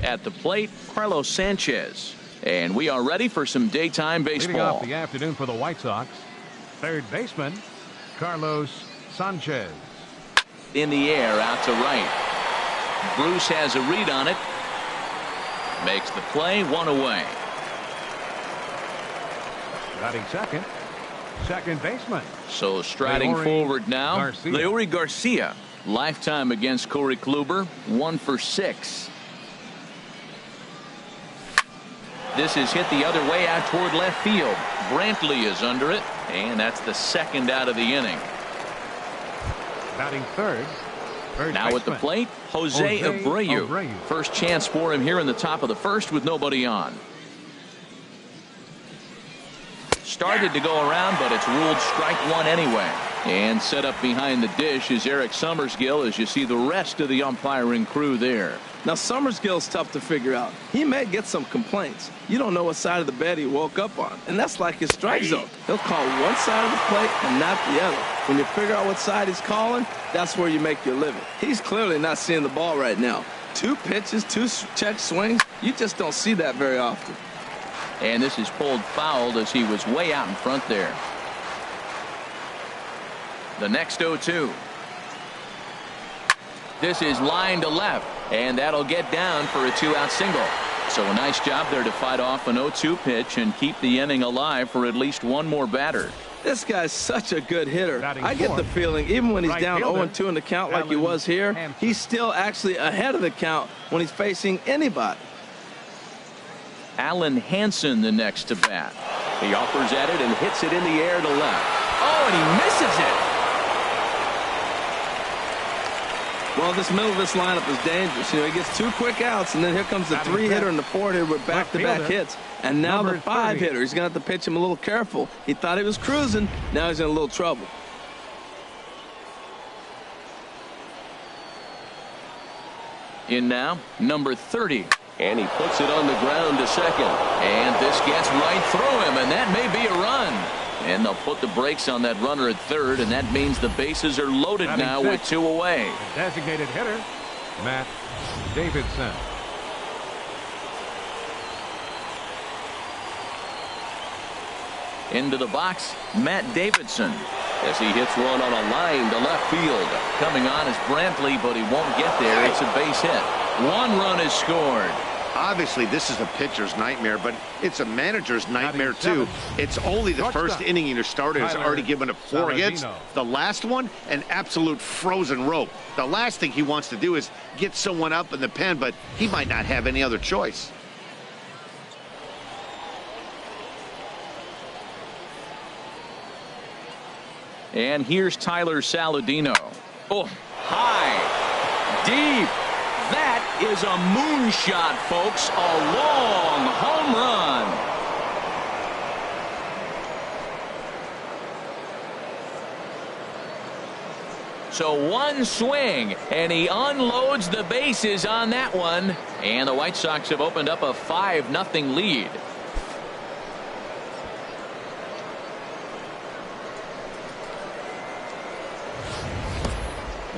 At the plate, Carlos Sanchez. And we are ready for some daytime baseball. Leading off the afternoon for the White Sox, third baseman, Carlos Sanchez. In the air, out to right. Bruce has a read on it. Makes the play, one away. Batting second, second baseman. So striding forward now, Leury Garcia. Lifetime against Corey Kluber, 1 for 6. This is hit the other way out toward left field. Brantley is under it, and that's the second out of the inning. Batting third. Now at the plate, Jose Abreu. First chance for him here in the top of the first with nobody on. Started to go around, but it's ruled strike one anyway. And set up behind the dish is Eric Summersgill as you see the rest of the umpiring crew there. Now, Summersgill's tough to figure out. He may get some complaints. You don't know what side of the bed he woke up on, and that's like his strike zone. He'll call one side of the plate and not the other. When you figure out what side he's calling, that's where you make your living. He's clearly not seeing the ball right now. 2 pitches, 2 check swings, you just don't see that very often. And this is pulled fouled as he was way out in front there. The next 0-2. This is line to left, and that'll get down for a 2-out single. So a nice job there to fight off an 0-2 pitch and keep the inning alive for at least one more batter. This guy's such a good hitter. I get the feeling even when he's down 0-2 in the count like he was here, he's still actually ahead of the count when he's facing anybody. Alan Hansen the next to bat. He offers at it and hits it in the air to left. Oh, and he misses it. Well, this middle of this lineup is dangerous. You know, he gets 2 quick outs, and then here comes the 3-hitter and the 4-hitter with back-to-back hits. And now the 5-hitter. He's going to have to pitch him a little careful. He thought he was cruising. Now he's in a little trouble. In now, number 30. And he puts it on the ground to second. And this gets right through him, and that may be a run. And they'll put the brakes on that runner at third, and that means the bases are loaded now with 2 away. The designated hitter, Matt Davidson. Into the box, Matt Davidson, as he hits one on a line to left field. Coming on is Brantley, but he won't get there. It's a base hit. 1 run is scored. Obviously, this is a pitcher's nightmare, but it's a manager's nightmare, too. It's only the first inning your starter has already given up 4 hits. The last one, an absolute frozen rope. The last thing he wants to do is get someone up in the pen, but he might not have any other choice. And here's Tyler Saladino. Oh, high, deep. That is a moonshot, folks. A long home run. So 1 swing, and he unloads the bases on that one. And the White Sox have opened up a 5-0 lead.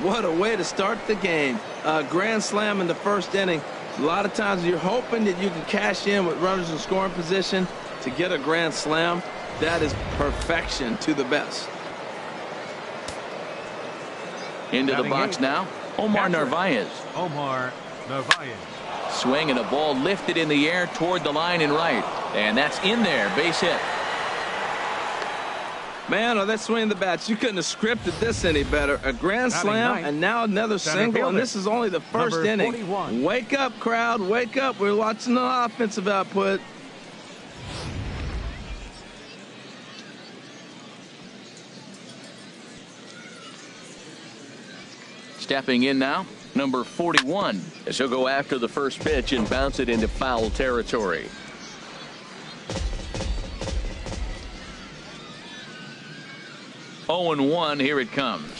What a way to start the game. A grand slam in the first inning. A lot of times you're hoping that you can cash in with runners in scoring position to get a grand slam. That is perfection to the best. Into the box now, Omar Narvaez. Omar Narvaez. Swing and a ball lifted in the air toward the line and right. And that's in there, base hit. Man, are they swinging the bats. You couldn't have scripted this any better. A grand slam and now another single, and this is only the first inning. 41. Wake up, crowd. Wake up. We're watching the offensive output. Stepping in now, number 41, as he'll go after the first pitch and bounce it into foul territory. 0-1, here it comes.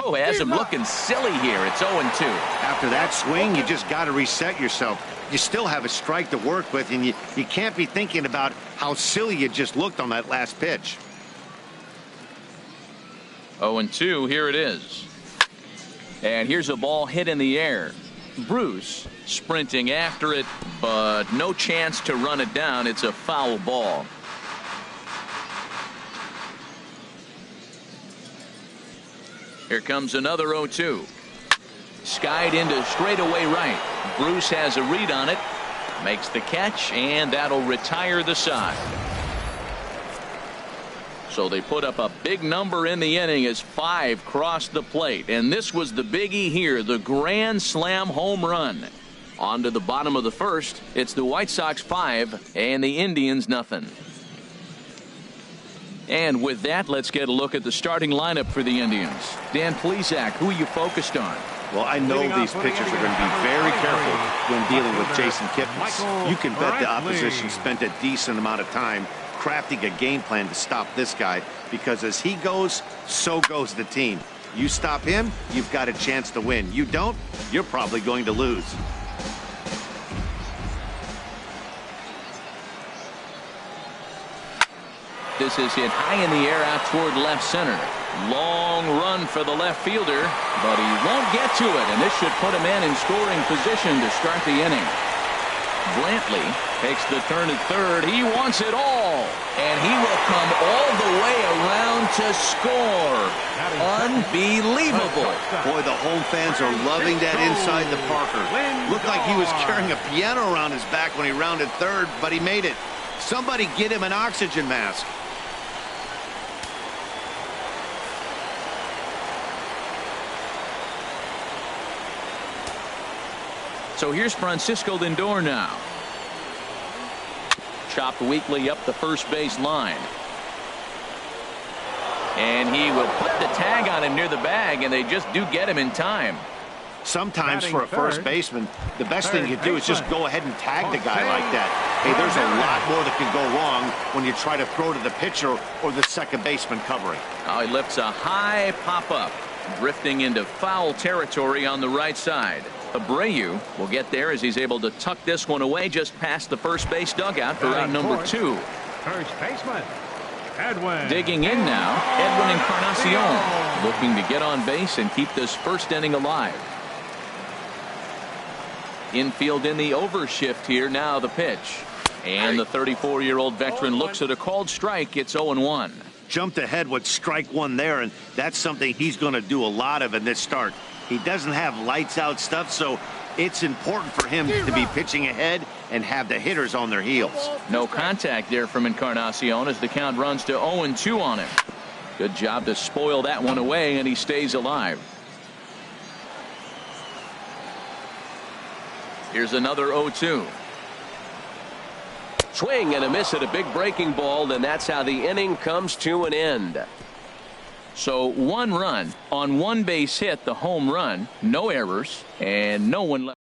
Oh, it has him looking silly here. It's 0-2. After that swing, you just got to reset yourself. You still have a strike to work with, and you can't be thinking about how silly you just looked on that last pitch. 0-2, here it is. And here's a ball hit in the air. Bruce sprinting after it, but no chance to run it down. It's a foul ball. Here comes another 0-2. Skied into straightaway right. Bruce has a read on it, makes the catch, and that'll retire the side. So they put up a big number in the inning as 5 crossed the plate. And this was the biggie here, the grand slam home run. On to the bottom of the first. It's the White Sox 5 and the Indians nothing. And with that, let's get a look at the starting lineup for the Indians. Dan Plesac, who are you focused on? Well, I know these pitchers are going to be very careful when dealing with Jason Kipnis. You can bet the opposition spent a decent amount of time crafting a game plan to stop this guy, because as he goes, so goes the team. You stop him, you've got a chance to win. You don't, you're probably going to lose. This is hit high in the air out toward left center. Long run for the left fielder, but he won't get to it, and this should put him in scoring position to start the inning. Brantley takes the turn at third. He wants it all, and he will come all the way around to score. Unbelievable. Boy, the home fans are loving that inside the Parker. Looked like he was carrying a piano around his back when he rounded third, but he made it. Somebody get him an oxygen mask. So here's Francisco Lindor now. Chopped weakly up the first base line. And he will put the tag on him near the bag, and they just do get him in time. Sometimes for a first baseman, the best thing you do is just go ahead and tag the guy like that. Hey, there's a lot more that can go wrong when you try to throw to the pitcher or the second baseman covering. Oh, he lifts a high pop-up, drifting into foul territory on the right side. Abreu will get there as he's able to tuck this one away just past the first base dugout for out number 2. First baseman, Edwin. Digging in now, Edwin Encarnacion, looking to get on base and keep this first inning alive. Infield in the overshift here. Now the pitch. And the 34-year-old veteran looks at a called strike. It's 0-1. Jumped ahead with strike one there, and that's something he's going to do a lot of in this start. He doesn't have lights out stuff, so it's important for him to be pitching ahead and have the hitters on their heels. No contact there from Encarnacion as the count runs to 0-2 on him. Good job to spoil that one away, and he stays alive. Here's another 0-2. Swing and a miss at a big breaking ball, and that's how the inning comes to an end. So 1 run on 1 base hit, the home run, no errors, and no one left.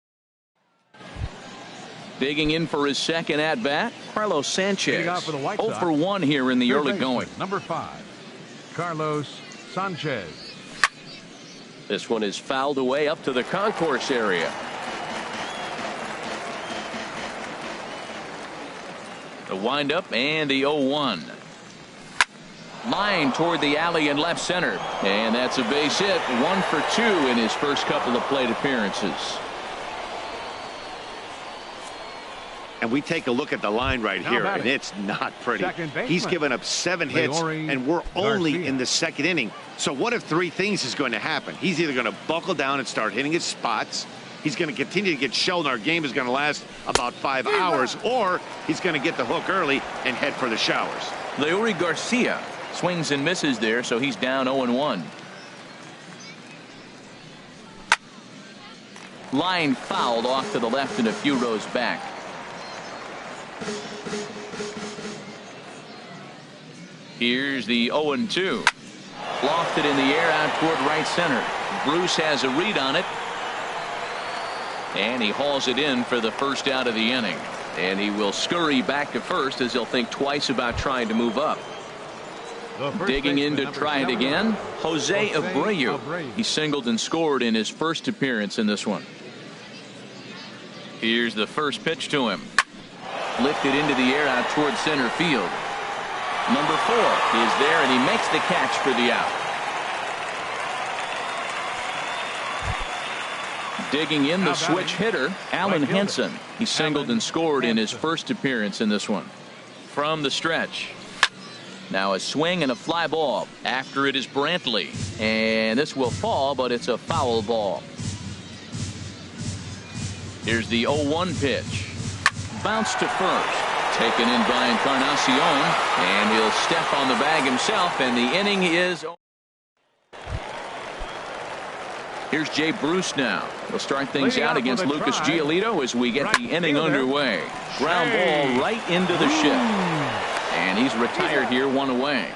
Digging in for his second at bat, Carlos Sanchez. 0 for 1 here in the early going. Number 5, Carlos Sanchez. This one is fouled away up to the concourse area. The windup and the 0-1. Line toward the alley in left center. And that's a base hit. 1 for 2 in his first couple of plate appearances. And we take a look at the line right here, and it's not pretty. He's given up 7 hits, and we're only in the second inning. So what if 3 things is going to happen? He's either going to buckle down and start hitting his spots, he's going to continue to get shelled, and our game is going to last about 5 hours, or he's going to get the hook early and head for the showers. Leury Garcia swings and misses there, so he's down 0-1. Line fouled off to the left and a few rows back. Here's the 0-2. Lofted in the air out toward right center. Bruce has a read on it. And he hauls it in for the first out of the inning. And he will scurry back to first as he'll think twice about trying to move up. Digging in to try it again, Jose Abreu. He singled and scored in his first appearance in this one. Here's the first pitch to him. Lifted into the air out toward center field. Number 4 is there, and he makes the catch for the out. Digging in the switch hitter, Allen Henson. He singled and scored in his first appearance in this one. From the stretch. Now a swing and a fly ball. After it is Brantley. And this will fall, but it's a foul ball. Here's the 0-1 pitch. Bounce to first. Taken in by Encarnacion. And he'll step on the bag himself, and the inning is. Here's Jay Bruce now. He'll start things out against Lucas Giolito as we get the inning underway. Ground ball right into the shift. And he's retired here, 1 away.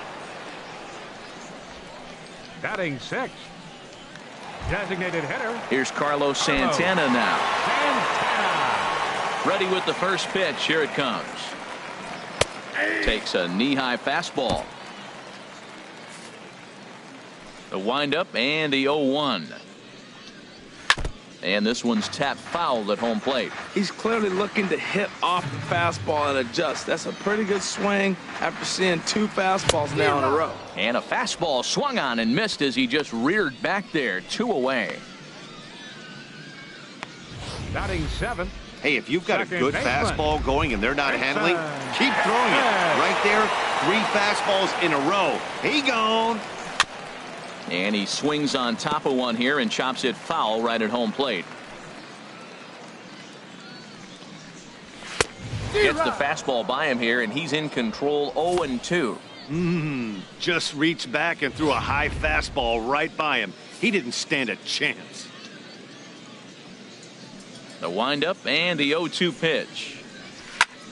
Batting 6. Designated hitter. Here's Carlos Santana now. Santana. Ready with the first pitch. Here it comes. Takes a knee-high fastball. The windup and the 0-1. And this one's tapped foul at home plate. He's clearly looking to hit off the fastball and adjust. That's a pretty good swing after seeing 2 fastballs now in a row. And a fastball swung on and missed as he just reared back there. 2 away. Batting 7. Hey, if you've got a good fastball going and they're not handling, keep throwing it. Right there, 3 fastballs in a row. He gone. And he swings on top of one here and chops it foul right at home plate. Gets the fastball by him here, and he's in control. 0-2. Just reached back and threw a high fastball right by him. He didn't stand a chance. The windup and the 0-2 pitch.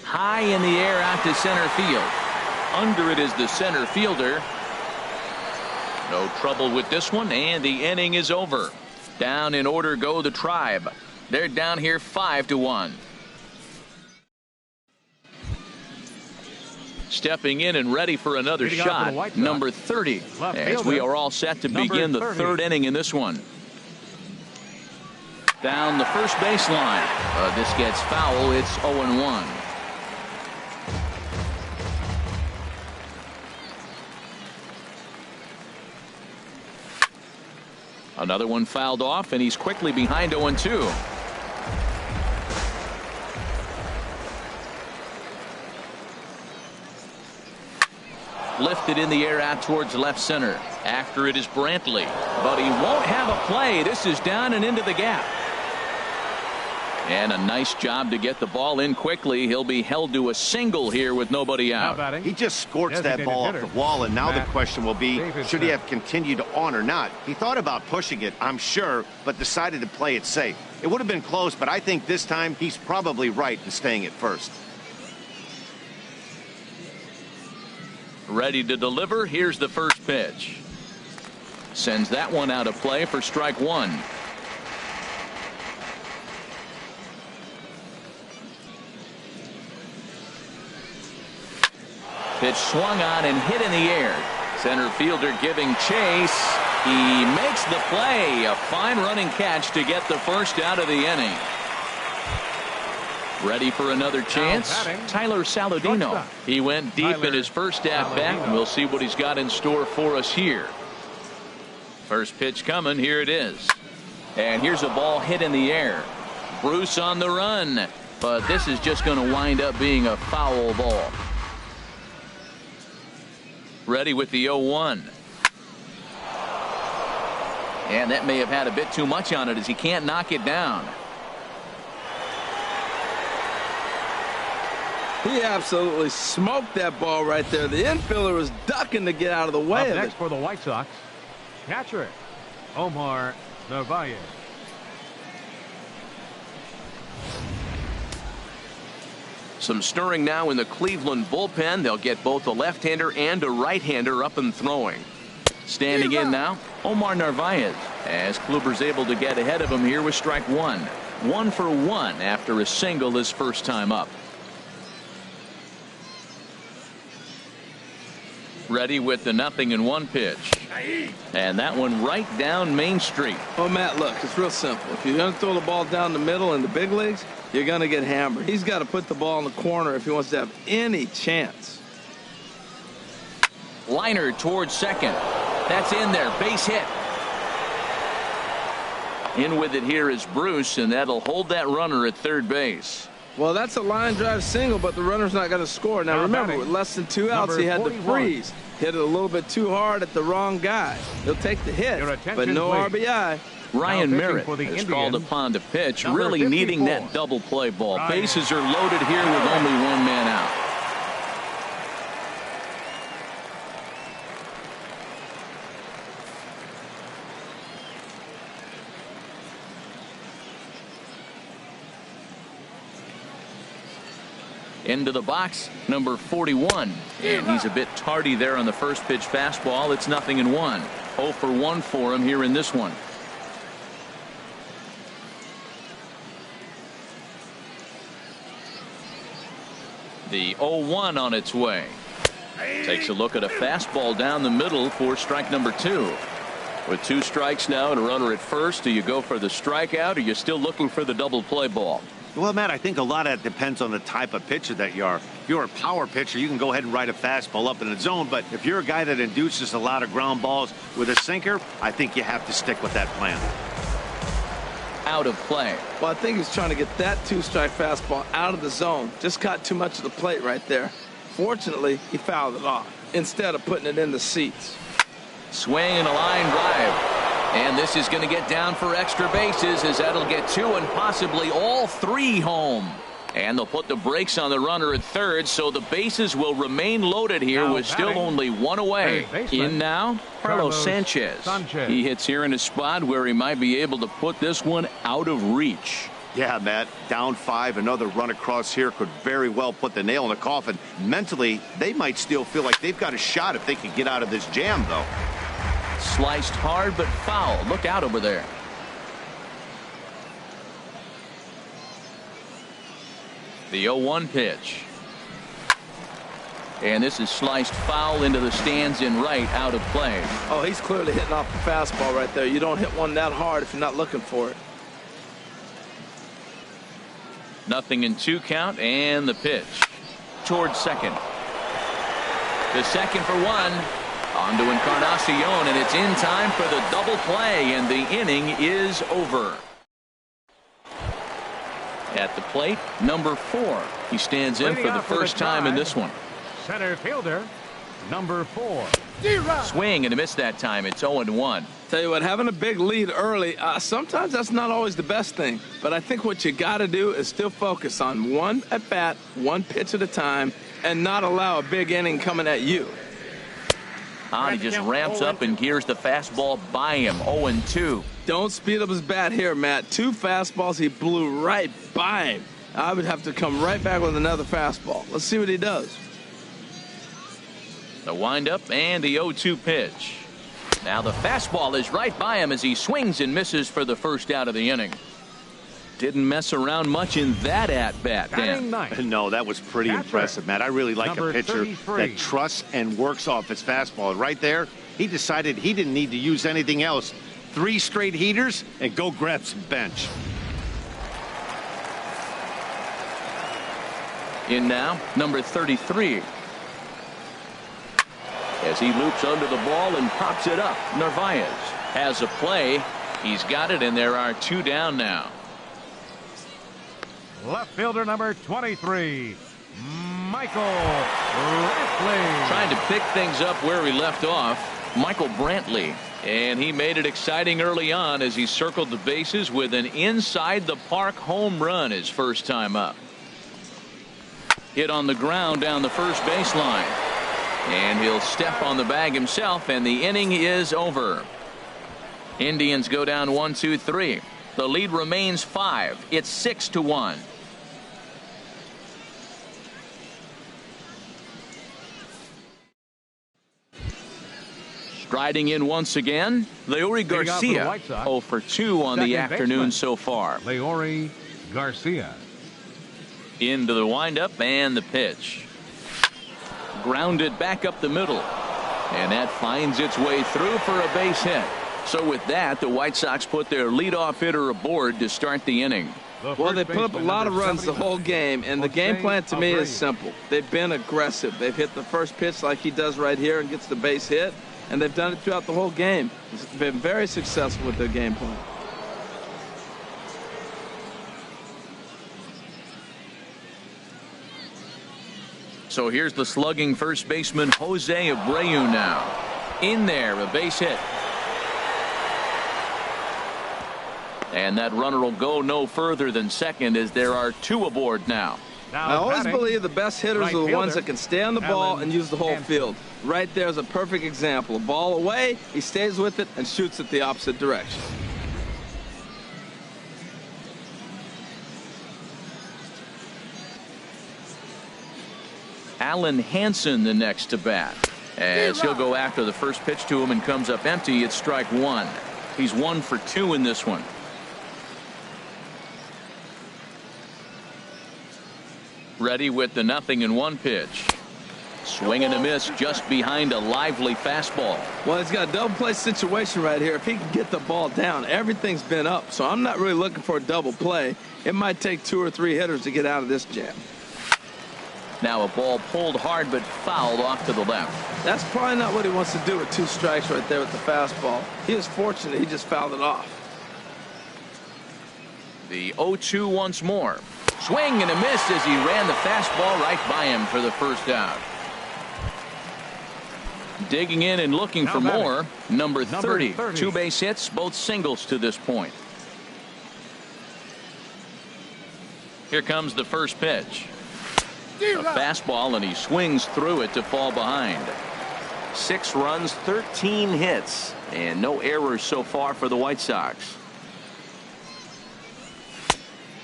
High in the air out to center field. Under it is the center fielder. No trouble with this one, and the inning is over. Down in order go the Tribe. They're down here 5-1. Stepping in and ready for another shot, number 30, as we are all set to begin the 3rd inning in this one. Down the first baseline. This gets foul. It's 0-1. Another one fouled off, and he's quickly behind 0-2. Lifted in the air out towards left center. After it is Brantley, but he won't have a play. This is down and into the gap. And a nice job to get the ball in quickly. He'll be held to a single here with nobody out. He just scorched that ball off the wall, and now the question will be, should he have continued on or not? He thought about pushing it, I'm sure, but decided to play it safe. It would have been close, but I think this time he's probably right in staying at first. Ready to deliver. Here's the first pitch. Sends that one out of play for strike 1. Pitch swung on and hit in the air. Center fielder giving chase. He makes the play. A fine running catch to get the first out of the inning. Ready for another chance. Tyler Saladino. He went deep in his first at bat, and we'll see what he's got in store for us here. First pitch coming. Here it is. And here's a ball hit in the air. Bruce on the run, but this is just going to wind up being a foul ball. Ready with the 0-1. And that may have had a bit too much on it as he can't knock it down. He absolutely smoked that ball right there. The infielder was ducking to get out of the way of it. Next for the White Sox, catcher Omar Narvaez. Some stirring now in the Cleveland bullpen. They'll get both a left-hander and a right-hander up and throwing. Standing in now, Omar Narvaez, as Kluber's able to get ahead of him here with strike 1. 1 for 1 after a single his first time up. Ready with the 0-1 pitch. And that one right down Main Street. Oh, Matt, look, it's real simple. If you're going to throw the ball down the middle in the big leagues, you're going to get hammered. He's got to put the ball in the corner if he wants to have any chance. Liner towards second. That's in there. Base hit. In with it here is Bruce, and that'll hold that runner at third base. Well, that's a line drive single, but the runner's not going to score. Now, remember, with less than 2 outs, he had to freeze. Hit it a little bit too hard at the wrong guy. He'll take the hit, but no RBI. Ryan Merritt is called upon to pitch, really needing that double play ball. Bases are loaded here with only one man out. Into the box, number 41. And he's a bit tardy there on the first pitch fastball. It's 0-1. 0 for 1 for him here in this one. The 0-1 on its way. Takes a look at a fastball down the middle for strike number 2. With 2 strikes now and a runner at first, do you go for the strikeout, or are you still looking for the double play ball? Well, Matt, I think a lot of that depends on the type of pitcher that you are. If you're a power pitcher, you can go ahead and ride a fastball up in the zone. But if you're a guy that induces a lot of ground balls with a sinker, I think you have to stick with that plan. Out of play. Well, I think he's trying to get that 2-strike fastball out of the zone. Just caught too much of the plate right there. Fortunately, he fouled it off instead of putting it in the seats. Swing and a line drive. And this is going to get down for extra bases, as that'll get 2 and possibly all 3 home. And they'll put the brakes on the runner at third, so the bases will remain loaded here with still only 1 away. In now, Carlos Sanchez. He hits here in a spot where he might be able to put this one out of reach. Yeah, Matt, down 5, another run across here could very well put the nail in the coffin. Mentally, they might still feel like they've got a shot if they can get out of this jam, though. Sliced hard but foul. Look out over there. The 0-1 pitch. And this is sliced foul into the stands in right, out of play. Oh, he's clearly hitting off the fastball right there. You don't hit one that hard if you're not looking for it. 0-2 count, and the pitch towards second. The second for 1. On to Encarnacion, and it's in time for the double play, and the inning is over. At the plate, number 4. He stands in for the first time in this one. Center fielder, number 4. Swing and a miss that time. It's 0-1. Tell you what, having a big lead early, sometimes that's not always the best thing. But I think what you got to do is still focus on one at bat, 1 pitch at a time, and not allow a big inning coming at you. He just ramps up and gears the fastball by him. 0-2. Don't speed up his bat here, Matt. 2 fastballs, he blew right by him. I would have to come right back with another fastball. Let's see what he does. The windup and the 0-2 pitch. Now the fastball is right by him as he swings and misses for the first out of the inning. Didn't mess around much in that at-bat, Dan. No, that was pretty impressive, Matt. I really like a pitcher that trusts and works off his fastball. Right there, he decided he didn't need to use anything else. 3 straight heaters and go grab some bench. In now, number 33. As he loops under the ball and pops it up, Narvaez has a play. He's got it, and there are 2 down now. Left fielder number 23, Michael Brantley. Trying to pick things up where he left off, Michael Brantley. And he made it exciting early on as he circled the bases with an inside the park home run his first time up. Hit on the ground down the first baseline. And he'll step on the bag himself, and the inning is over. Indians go down 1-2-3. The lead remains 5. It's 6-1. Striding in once again, Leury Garcia. 0 for 2 on the afternoon so far. Leury Garcia. Into the windup and the pitch. Grounded back up the middle. And that finds its way through for a base hit. So with that, the White Sox put their leadoff hitter aboard to start the inning. Well, they put up a lot of runs the whole game, and the game plan to me is simple. They've been aggressive. They've hit the first pitch like he does right here and gets the base hit, and they've done it throughout the whole game. It's been very successful with their game plan. So here's the slugging first baseman Jose Abreu now. In there, a base hit. And that runner will go no further than second as there are two aboard now. I always believe the best hitters are the ones that can stay on the ball and use the whole field. Right there is a perfect example. A ball away, he stays with it and shoots it the opposite direction. Alan Hansen the next to bat. As he'll go after the first pitch to him and comes up empty, it's strike one. He's 1 for 2 in this one. Ready with the 0-1 pitch. Swing and a miss just behind a lively fastball. Well, he's got a double play situation right here. If he can get the ball down, everything's been up. So I'm not really looking for a double play. It might take 2 or 3 hitters to get out of this jam. Now a ball pulled hard but fouled off to the left. That's probably not what he wants to do with 2 strikes right there with the fastball. He was fortunate he just fouled it off. The 0-2 once more. Swing and a miss as he ran the fastball right by him for the first out. Digging in and looking for more. Number 30. 2 base hits, both singles to this point. Here comes the first pitch. A fastball, and he swings through it to fall behind. 6 runs, 13 hits, and no errors so far for the White Sox.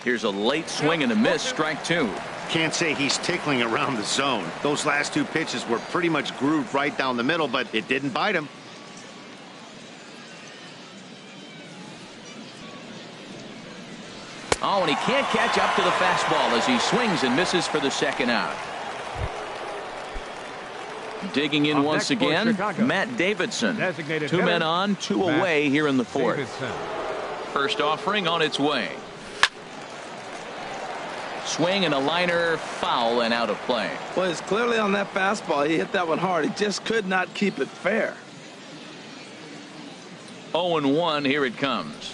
Here's a late swing and a miss, strike 2. Can't say he's tickling around the zone. Those last 2 pitches were pretty much grooved right down the middle, but it didn't bite him. Oh, and he can't catch up to the fastball as he swings and misses for the second out. Digging in once again, Matt Davidson. 2 men on, 2 away here in the 4th. First offering on its way. Swing and a liner, foul and out of play. Well, it's clearly on that fastball. He hit that one hard. He just could not keep it fair. 0-1, here it comes.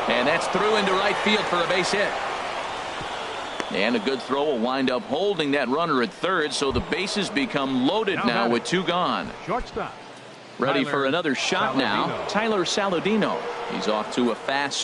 And that's through into right field for a base hit. And a good throw will wind up holding that runner at third, so the bases become loaded now with 2 gone. Shortstop. Ready for another shot now. Tyler Saladino. He's off to a fast